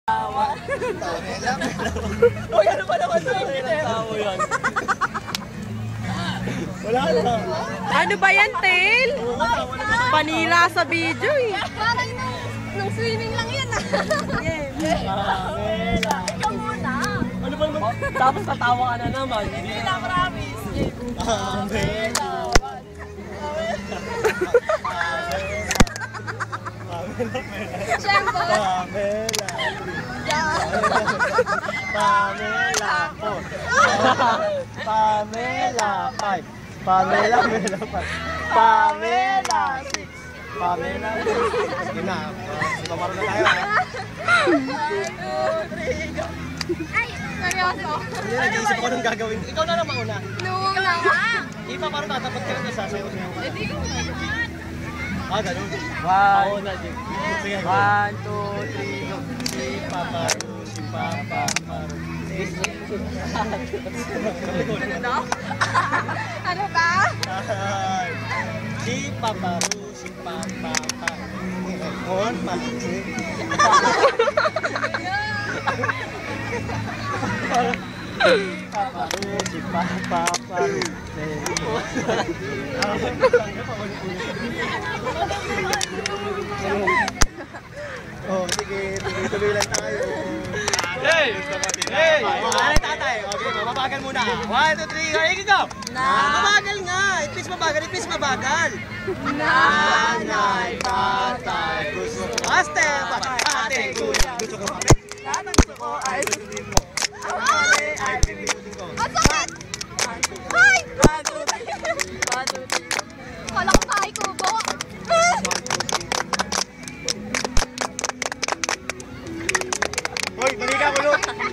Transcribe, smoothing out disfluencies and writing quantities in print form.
Uy, ano ba naman ito? Yan. Wala na. Ano ba yan, Tail? Panira sa video eh. Parang nung swimming lang yan ah. Pamela. Ikaw muna. Ano ba naman? Tapos tatawa ka na naman. Hindi na promise. Pamela. Siyempre. Pamela. Pamela po. Pamela 5. Pamela 5. Pamela 6. Pamela 6. Sige na. Sumabaro na tayo. 1, 2, 3, go. Ay, seryoso. Hindi, nag-iisip ko nung gagawin. Ikaw na lang mauna. Noong na nga. Ipa, parang tatapat ka na sasayaw niya. Hindi ko naman. Ah, ganun. One. Oo na, Jig. Sige, go. 1, 2, 3, go. Si Papa Ru, si Papa Maru. Ano daw? Ano ba? Si Papa Ru, si Papa Maru. On, mati. Papa Ru, si Papa Maru. Oh, sige, tuloy lang tayo. Hey! Hey! Ano tatay? Okay, mababagal muna. 1, 2, 3, go! Go! Mabagal nga! Ipis mabagal, ipis mabagal! Nanay, tatay, gusto ko. Aste, ate, kuya, gusto ko kape. Lahat ang gusto ko ay susundin mo. Ang mali ay pipilitin ko. Ang sakit! Ay! 1, 2, 3. Kala ko bahay kubo. Hoy, balikan ko, Lord!